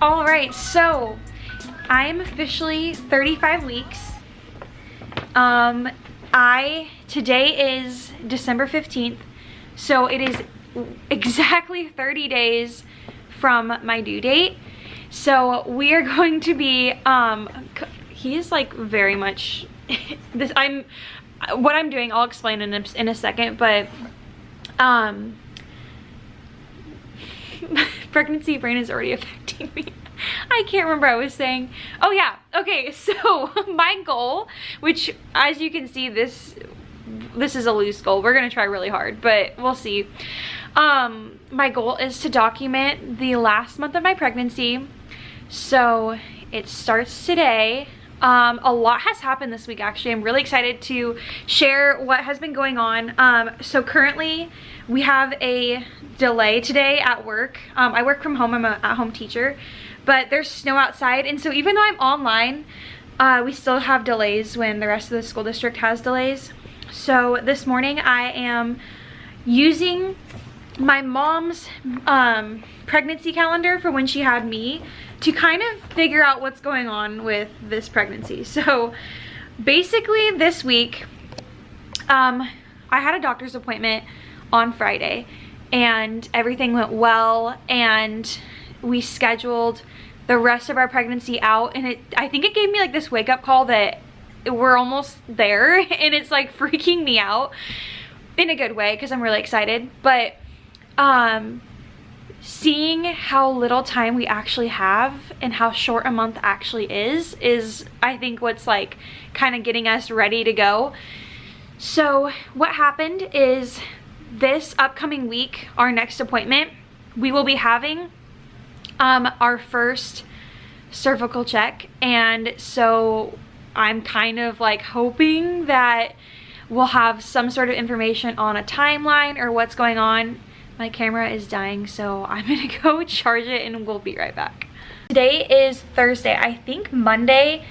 All right, so I'm officially 35 weeks. Today is December 15th, so it is exactly 30 days from my due date. So we are going to be, he is like very much, what I'm doing, I'll explain in a second, but, pregnancy brain is already affecting me. I can't remember what I was saying. Oh yeah, okay, so my goal, which as you can see, this is a loose goal. We're gonna try really hard, but we'll see. My goal is to document the last month of my pregnancy. So it starts today. A lot has happened this week, actually. I'm really excited to share what has been going on. So currently we have a delay today at work. I work from home, I'm an at-home teacher, but there's snow outside. And so even though I'm online, we still have delays when the rest of the school district has delays. So this morning I am using my mom's pregnancy calendar for when she had me to kind of figure out what's going on with this pregnancy. So basically this week, I had a doctor's appointment on Friday and everything went well, and we scheduled the rest of our pregnancy out, and I think it gave me like this wake-up call that we're almost there, and it's like freaking me out in a good way because I'm really excited. But seeing how little time we actually have and how short a month actually is I think what's like kind of getting us ready to go. So what happened is this upcoming week, our next appointment, we will be having our first cervical check, and so I'm kind of like hoping that we'll have some sort of information on a timeline or what's going on. My camera is dying, so I'm gonna go charge it and we'll be right back. Today is Thursday. I think Monday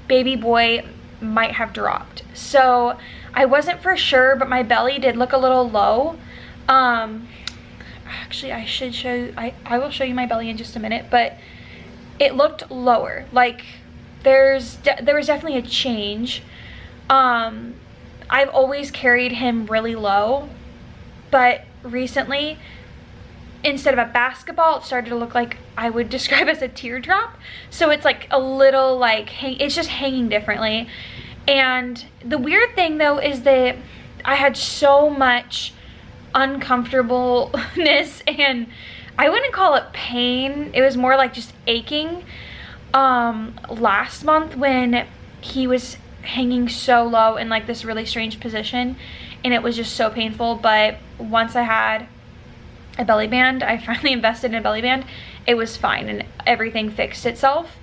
baby boy might have dropped. So I wasn't for sure, but my belly did look a little low. Actually I should show you, I will show you my belly in just a minute, but it looked lower. Like there was definitely a change. I've always carried him really low, but recently, instead of a basketball, it started to look like I would describe as a teardrop. So it's like a little like, it's just hanging differently. And the weird thing though is that I had so much uncomfortableness, and I wouldn't call it pain. It was more like just aching last month when he was hanging so low in like this really strange position, and it was just so painful. But once I had a belly band, I finally invested in a belly band, it was fine and everything fixed itself.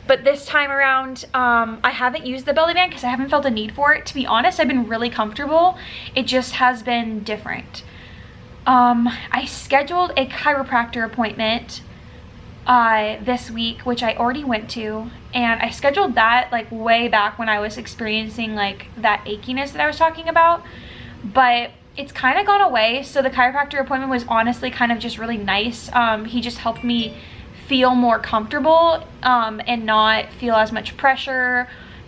But this time around, I haven't used the belly band because I haven't felt a need for it. To be honest, I've been really comfortable. It just has been different. I scheduled a chiropractor appointment this week, which I already went to, and I scheduled that like way back when I was experiencing like that achiness that I was talking about, but it's kind of gone away. So the chiropractor appointment was honestly kind of just really nice. He just helped me feel more comfortable and not feel as much pressure,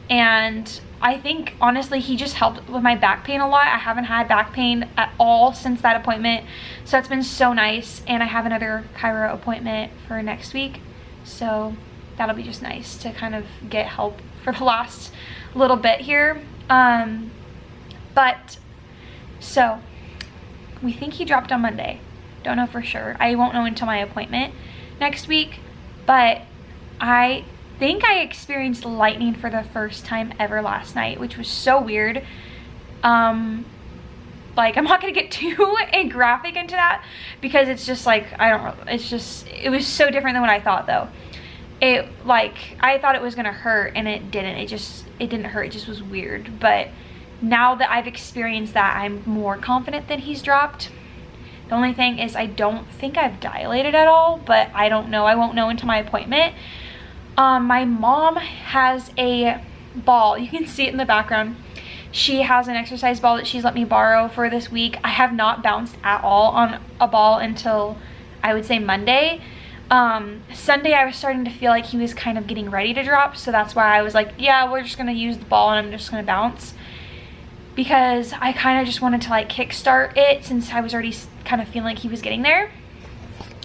and I think honestly he just helped with my back pain a lot. I haven't had back pain at all since that appointment, so that's been so nice. And I have another chiro appointment for next week, so that'll be just nice to kind of get help for the last little bit here. But so we think he dropped on Monday, don't know for sure. I won't know until my appointment next week, but I think I experienced lightning for the first time ever last night, which was so weird. Like I'm not gonna get too graphic into that because it's just like, I don't know, it was so different than what I thought though. I thought it was gonna hurt and it didn't. It didn't hurt, it just was weird. But now that I've experienced that, I'm more confident that he's dropped. The only thing is I don't think I've dilated at all, but I don't know. I won't know until my appointment. My mom has a ball. You can see it in the background. She has an exercise ball that she's let me borrow for this week. I have not bounced at all on a ball until I would say Monday. Sunday I was starting to feel like he was kind of getting ready to drop, so that's why I was like, yeah, we're just gonna use the ball and I'm just gonna bounce, because I kind of just wanted to like kickstart it since I was already kind of feeling like he was getting there.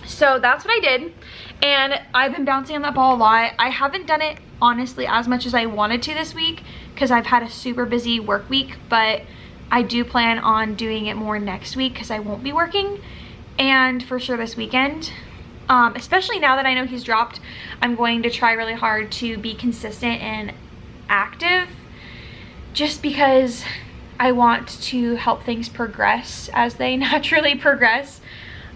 So that's what I did, and I've been bouncing on that ball a lot. I haven't done it honestly as much as I wanted to this week because I've had a super busy work week, but I do plan on doing it more next week because I won't be working, and for sure this weekend. Especially now that I know he's dropped, I'm going to try really hard to be consistent and active, just because I want to help things progress as they naturally progress.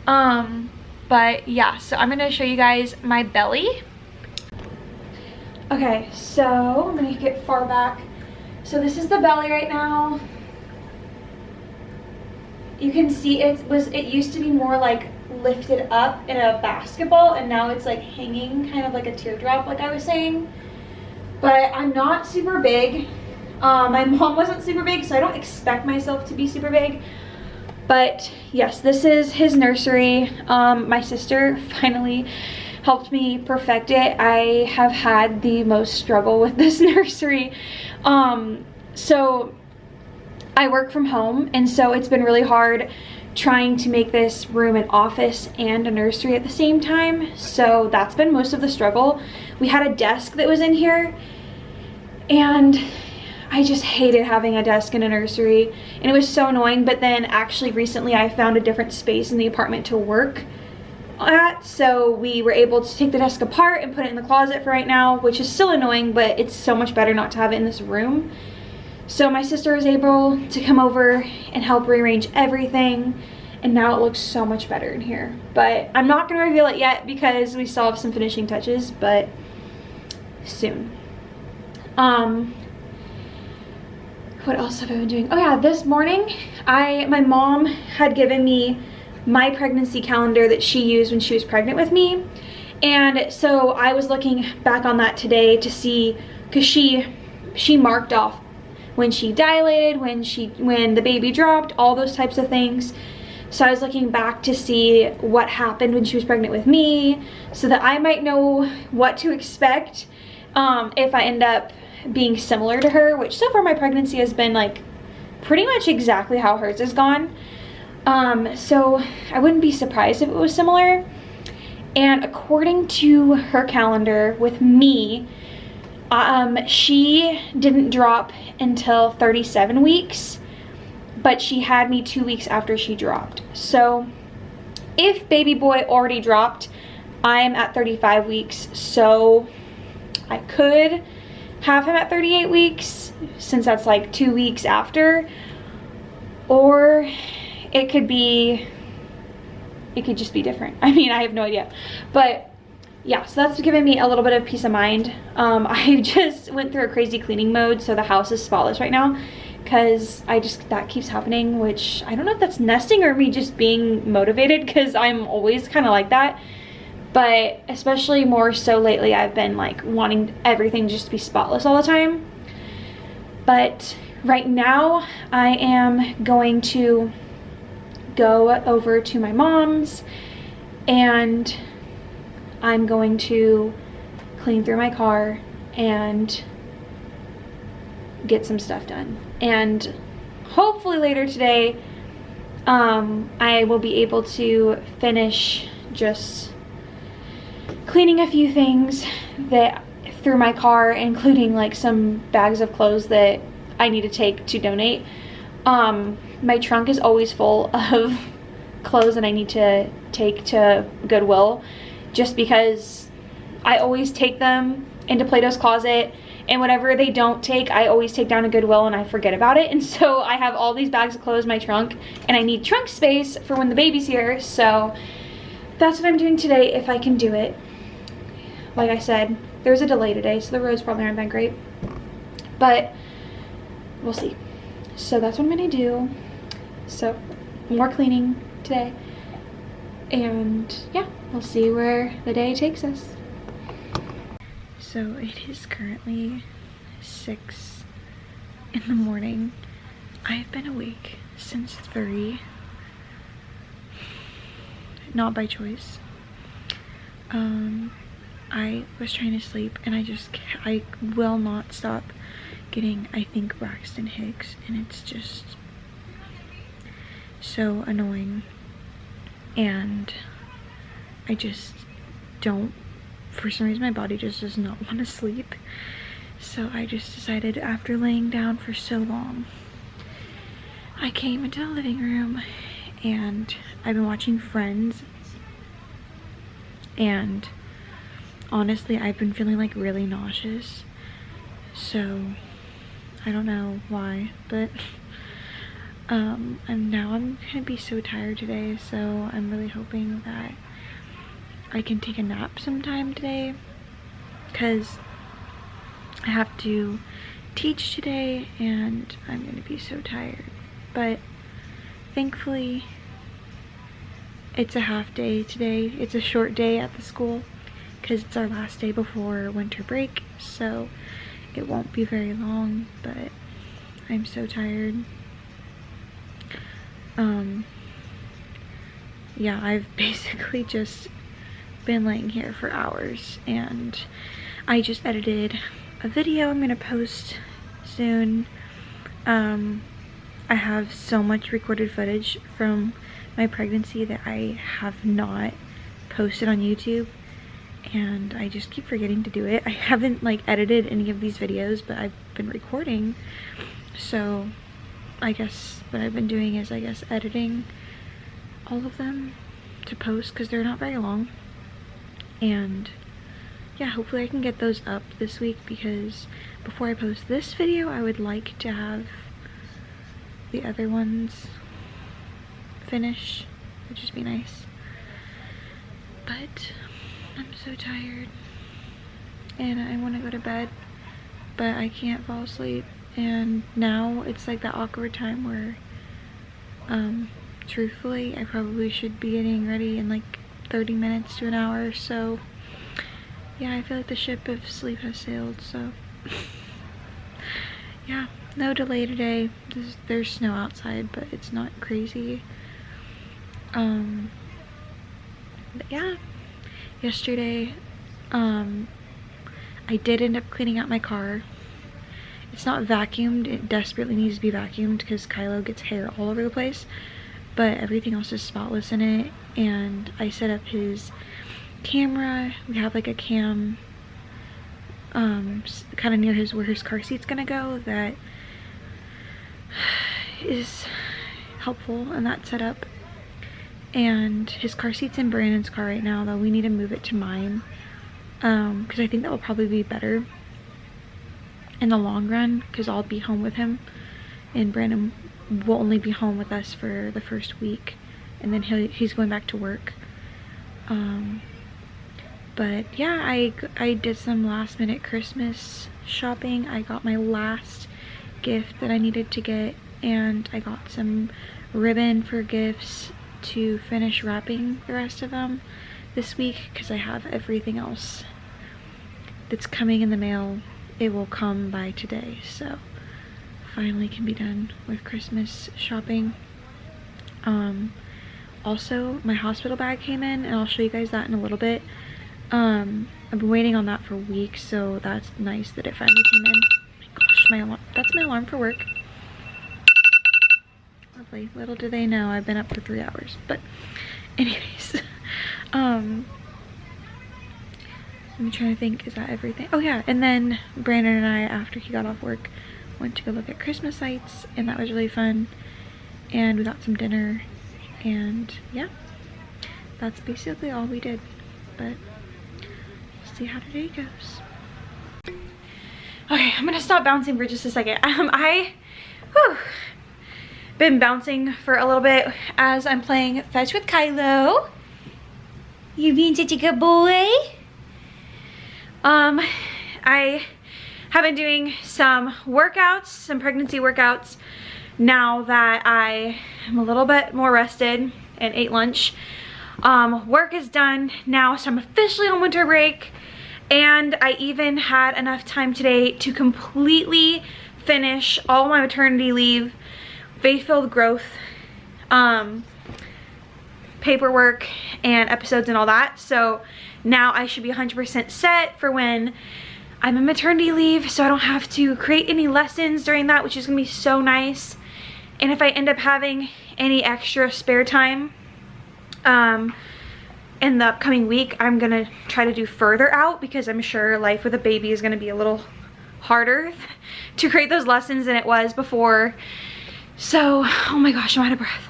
But yeah, so I'm gonna show you guys my belly. Okay, so I'm gonna get far back. So this is the belly right now. You can see it used to be more like lifted up in a basketball, and now it's like hanging kind of like a teardrop, like I was saying. But I'm not super big. My mom wasn't super big, so I don't expect myself to be super big. But yes, this is his nursery. My sister finally helped me perfect it. I have had the most struggle with this nursery. So I work from home, and so it's been really hard trying to make this room an office and a nursery at the same time. So that's been most of the struggle. We had a desk that was in here, and I just hated having a desk in a nursery, and it was so annoying. But then actually recently I found a different space in the apartment to work at, so we were able to take the desk apart and put it in the closet for right now, which is still annoying, but it's so much better not to have it in this room. So my sister was able to come over and help rearrange everything, and now it looks so much better in here. But I'm not going to reveal it yet because we still have some finishing touches, but soon. What else have I been doing? Oh yeah, this morning my mom had given me my pregnancy calendar that she used when she was pregnant with me, and so I was looking back on that today to see, because she marked off when she dilated, when the baby dropped, all those types of things. So I was looking back to see what happened when she was pregnant with me, so that I might know what to expect if I end up being similar to her, which so far my pregnancy has been like pretty much exactly how hers has gone. So I wouldn't be surprised if it was similar. And according to her calendar with me, she didn't drop until 37 weeks, but she had me 2 weeks after she dropped. So if baby boy already dropped, I'm at 35 weeks, so I could have him at 38 weeks, since that's like 2 weeks after, or it could just be different. I mean, I have no idea. But yeah, so that's given me a little bit of peace of mind. I just went through a crazy cleaning mode, so the house is spotless right now, because that keeps happening, which I don't know if that's nesting or me just being motivated, because I'm always kind of like that. But especially more so lately, I've been like wanting everything just to be spotless all the time. But right now I am going to go over to my mom's, and I'm going to clean through my car and get some stuff done. And hopefully later today, I will be able to finish just cleaning a few things through my car, including like some bags of clothes that I need to take to donate. My trunk is always full of clothes that I need to take to Goodwill, just because I always take them into Plato's Closet, and whatever they don't take, I always take down to Goodwill and I forget about it. And so I have all these bags of clothes in my trunk, and I need trunk space for when the baby's here. So that's what I'm doing today, if I can do it. Like I said, there's a delay today, so the roads probably aren't that great, but we'll see. So that's what I'm gonna do. So more cleaning today, and yeah, we'll see where the day takes us. So it is currently 6 in the morning. I've been awake since 3, not by choice. I was trying to sleep and I will not stop getting, I think, Braxton Hicks, and it's just so annoying, and I just don't, for some reason my body just does not want to sleep. So I just decided, after laying down for so long, I came into the living room and I've been watching Friends, and honestly I've been feeling like really nauseous, so I don't know why, but and now I'm gonna be so tired today, so I'm really hoping that I can take a nap sometime today, because I have to teach today and I'm gonna be so tired. But thankfully it's a half day today. It's a short day at the school because it's our last day before winter break, so it won't be very long, but I'm so tired. Yeah, I've basically just been laying here for hours, and I just edited a video I'm gonna post soon. I have so much recorded footage from my pregnancy that I have not posted on YouTube, and I just keep forgetting to do it. I haven't like edited any of these videos, but I've been recording, so I guess what I've been doing is editing all of them to post because they're not very long. And yeah, hopefully I can get those up this week, because before I post this video I would like to have the other ones finish. Would just be nice. But I'm so tired and I want to go to bed, but I can't fall asleep. And now it's like that awkward time where truthfully I probably should be getting ready in like 30 minutes to an hour, so yeah, I feel like the ship of sleep has sailed, so yeah, no delay today. There's snow outside, but it's not crazy. But yeah, yesterday I did end up cleaning out my car. It's not vacuumed, it desperately needs to be vacuumed because Kylo gets hair all over the place, but everything else is spotless in it. And I set up his camera. We have like a cam kind of near where his car seat's gonna go, that is helpful in that setup. And his car seat's in Brandon's car right now, though we need to move it to mine, because I think that will probably be better in the long run, because I'll be home with him and Brandon will only be home with us for the first week, and then he's going back to work. But yeah, I did some last minute Christmas shopping. I got my last gift that I needed to get, and I got some ribbon for gifts to finish wrapping the rest of them this week, because I have everything else that's coming in the mail. It will come by today, so finally can be done with Christmas shopping. Also, my hospital bag came in, and I'll show you guys that in a little bit. I've been waiting on that for weeks, so that's nice that it finally came in. Oh my gosh, my alarm. That's my alarm for work. Lovely. Little do they know I've been up for 3 hours. But anyways, I'm trying to think, is that everything? Oh yeah, and then Brandon and I, after he got off work, went to go look at Christmas lights, and that was really fun. And we got some dinner, and yeah, that's basically all we did. But we'll see how today goes. Okay, I'm gonna stop bouncing for just a second. Been bouncing for a little bit as I'm playing fetch with Kylo. You being such a good boy? I have been doing some workouts, some pregnancy workouts, now that I am a little bit more rested and ate lunch. Work is done now, so I'm officially on winter break, and I even had enough time today to completely finish all my maternity leave, faith-filled growth. paperwork and episodes and all that. So now I should be 100% set for when I'm in maternity leave, so I don't have to create any lessons during that, which is gonna be so nice. And if I end up having any extra spare time in the upcoming week, I'm gonna try to do further out, because I'm sure life with a baby is gonna be a little harder to create those lessons than it was before. So, oh my gosh, I'm out of breath.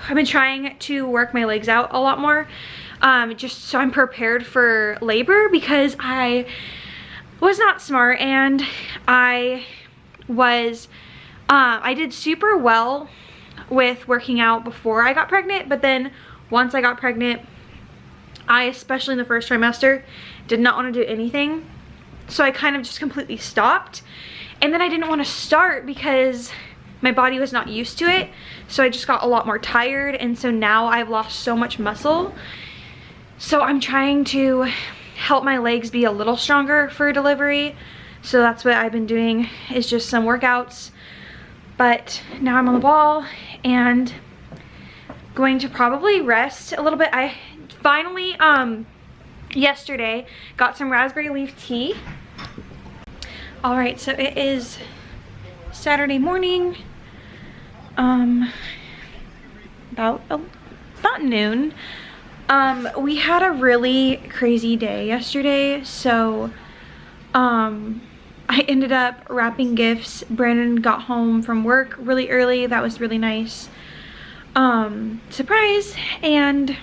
I've been trying to work my legs out a lot more, just so I'm prepared for labor, because I was not smart, and I did super well with working out before I got pregnant, but then once I got pregnant, I, especially in the first trimester, did not want to do anything. So I kind of just completely stopped. And then I didn't want to start because my body was not used to it. So I just got a lot more tired. And so now I've lost so much muscle. So I'm trying to help my legs be a little stronger for delivery. So that's what I've been doing, is just some workouts. But now I'm on the ball and going to probably rest a little bit. I finally yesterday got some raspberry leaf tea. All right, so it is Saturday morning, about noon. We had a really crazy day yesterday, so I ended up wrapping gifts. Brandon got home from work really early. That was really nice. Surprise. And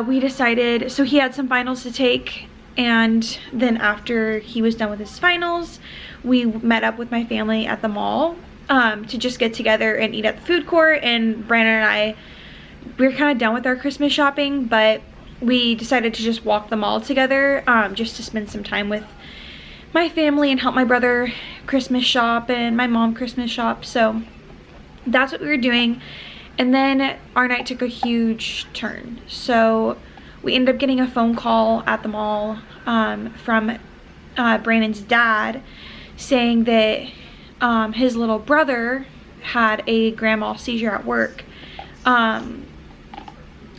we decided, so he had some finals to take, and then after he was done with his finals, we met up with my family at the mall to just get together and eat at the food court. And Brandon and I, we were kind of done with our Christmas shopping, but we decided to just walk the mall together, just to spend some time with my family and help my brother Christmas shop and my mom Christmas shop. So that's what we were doing. And then our night took a huge turn. So we ended up getting a phone call at the mall from Brandon's dad, saying that his little brother had a grand mal seizure at work.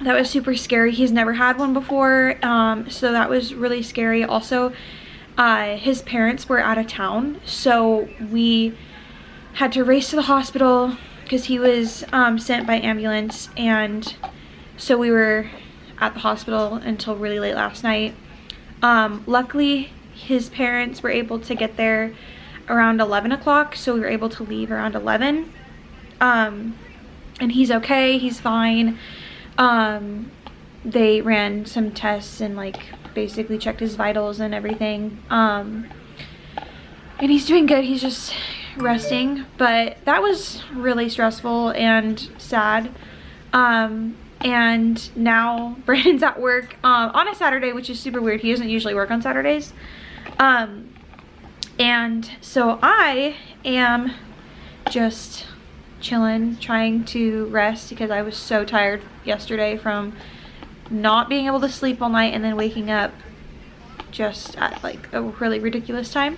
That was super scary. He's never had one before, so that was really scary. Also, his parents were out of town, so we had to race to the hospital because he was sent by ambulance, and so we were at the hospital until really late last night. Luckily, his parents were able to get there around 11 o'clock, so we were able to leave around 11. And he's okay, he's fine. They ran some tests and like basically checked his vitals and everything. And he's doing good, he's just resting. But that was really stressful and sad. And now Brandon's at work on a Saturday, which is super weird. He doesn't usually work on Saturdays. And so I am just chilling, trying to rest, because I was so tired yesterday from not being able to sleep all night and then waking up just at like a really ridiculous time.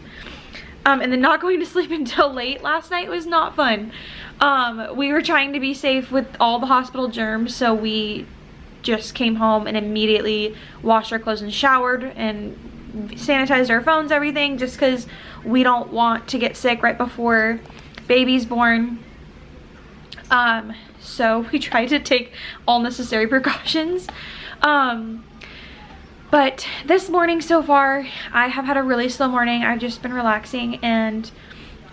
And then not going to sleep until late last night was not fun. We were trying to be safe with all the hospital germs, so we just came home and immediately washed our clothes and showered and sanitized our phones, everything, just because we don't want to get sick right before baby's born. So we tried to take all necessary precautions. But this morning so far, I have had a really slow morning. I've just been relaxing, and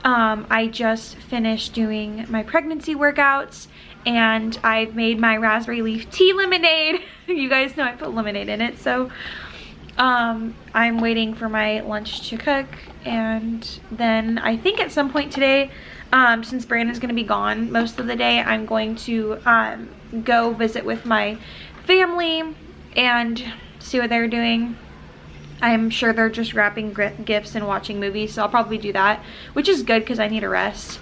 I just finished doing my pregnancy workouts, and I've made my raspberry leaf tea lemonade. You guys know I put lemonade in it, so I'm waiting for my lunch to cook. And then I think at some point today, since Brandon's gonna be gone most of the day, I'm going to go visit with my family and see what they're doing. I'm sure they're just wrapping gifts and watching movies, so I'll probably do that, which is good because I need a rest.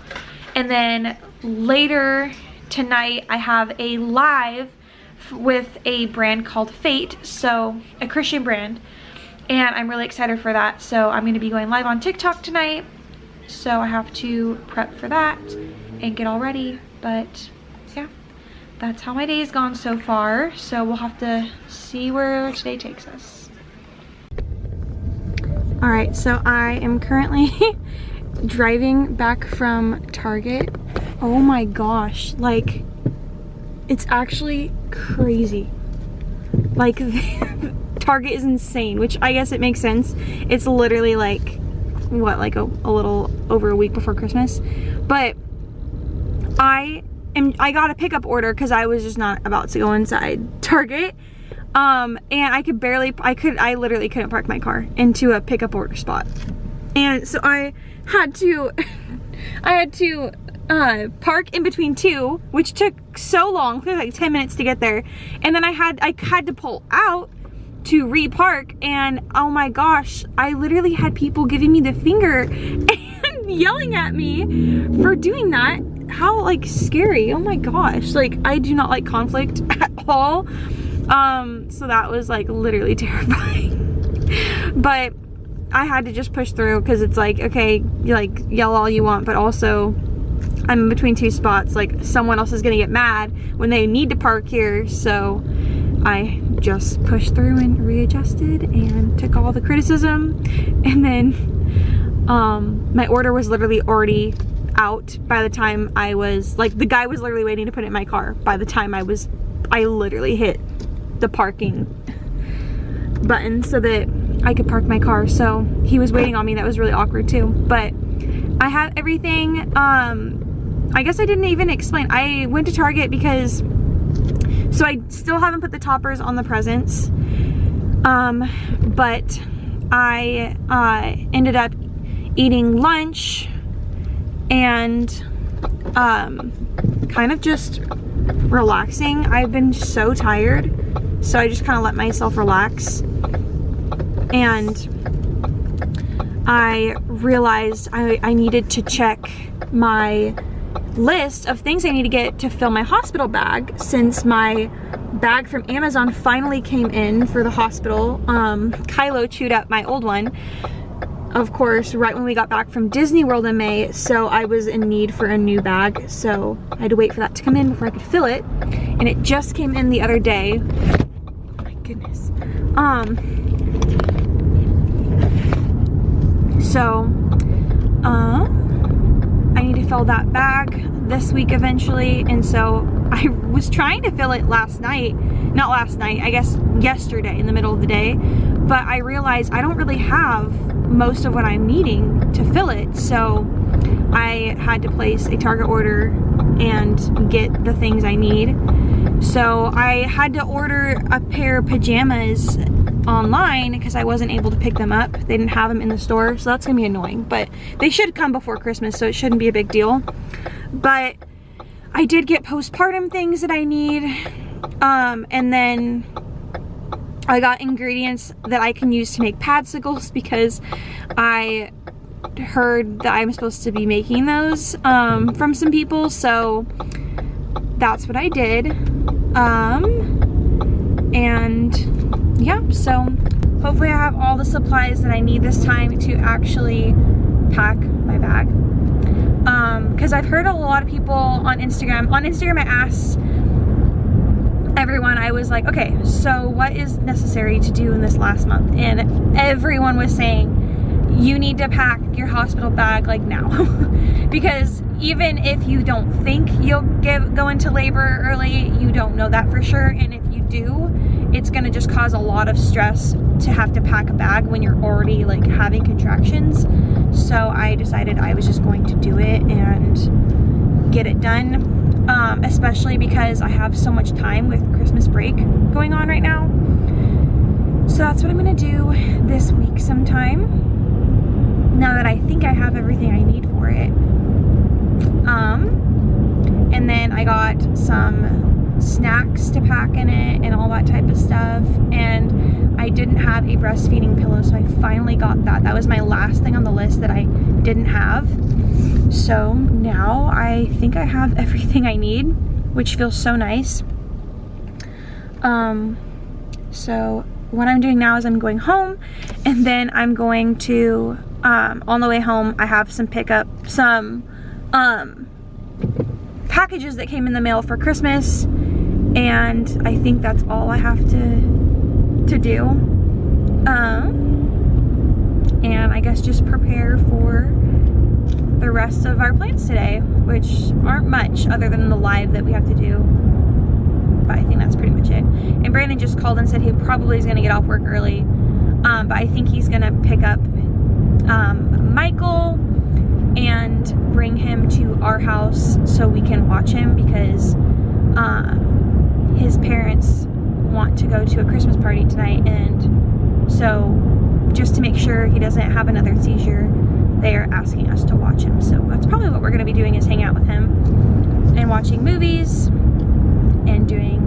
And then later tonight, I have a live with a brand called Fate, so a Christian brand, and I'm really excited for that. So I'm going to be going live on TikTok tonight, so I have to prep for that and get all ready. But yeah, that's how my day's gone so far. So we'll have to see where today takes us. All right, so I am currently driving back from Target. Oh my gosh, like, it's actually crazy. Like, Target is insane, which I guess it makes sense. It's literally like, what, like a little over a week before Christmas. But I got a pickup order because I was just not about to go inside Target. And I literally couldn't park my car into a pickup order spot. And so I had to park in between two, which took so long, it took like 10 minutes to get there. And then I had to pull out to repark, and oh my gosh, I literally had people giving me the finger and yelling at me for doing that. How like scary. Oh my gosh, like I do not like conflict at all. So that was like literally terrifying. But I had to just push through because it's like, okay, you like yell all you want, but also I'm in between two spots. Like someone else is gonna get mad when they need to park here. So I just pushed through and readjusted and took all the criticism. And then my order was literally already out by the time I was, like, the guy was literally waiting to put it in my car by the time I literally hit the parking button so that I could park my car. So he was waiting on me. That was really awkward too. But I have everything. I guess I didn't even explain. I went to Target because, so I still haven't put the toppers on the presents. But I ended up eating lunch and kind of just relaxing. I've been so tired, so I just kind of let myself relax. And I realized I needed to check my list of things I need to get to fill my hospital bag, since my bag from Amazon finally came in for the hospital. Kylo chewed up my old one, of course, right when we got back from Disney World in May, so I was in need for a new bag. So I had to wait for that to come in before I could fill it, and it just came in the other day. Oh my goodness. So I need to fill that bag this week eventually, and so I was trying to fill it I guess yesterday in the middle of the day, but I realized I don't really have most of what I'm needing to fill it, so I had to place a Target order and get the things I need. So I had to order a pair of pajamas online because I wasn't able to pick them up. They didn't have them in the store, so that's gonna be annoying, but they should come before Christmas, so it shouldn't be a big deal. But I did get postpartum things that I need, and then I got ingredients that I can use to make padsicles because I heard that I'm supposed to be making those from some people, so that's what I did. And yeah, so hopefully I have all the supplies that I need this time to actually pack my bag. Because I've heard a lot of people on Instagram. On Instagram, I asked everyone, I was like, okay, so what is necessary to do in this last month? And everyone was saying, you need to pack your hospital bag like now. Because even if you don't think you'll go into labor early, you don't know that for sure. And if you do, it's gonna just cause a lot of stress to have to pack a bag when you're already like having contractions. So I decided I was just going to do it and get it done. Especially because I have so much time with Christmas break going on right now. So that's what I'm gonna do this week sometime, now that I think I have everything I need for it. And then I got some snacks to pack in it and all that type of stuff. And I didn't have a breastfeeding pillow, so I finally got that. That was my last thing on the list that I didn't have. So now I think I have everything I need, which feels so nice. So what I'm doing now is I'm going home, and then I'm going to, on the way home, I have some packages that came in the mail for Christmas, and I think that's all I have to do. And I guess just prepare for the rest of our plans today, which aren't much other than the live that we have to do. But I think that's pretty much it. And Brandon just called and said he probably is going to get off work early. But I think he's going to pick up Michael and bring him to our house so we can watch him, because his parents want to go to a Christmas party tonight, and so just to make sure he doesn't have another seizure, they are asking us to watch him. So that's probably what we're going to be doing, is hang out with him and watching movies and doing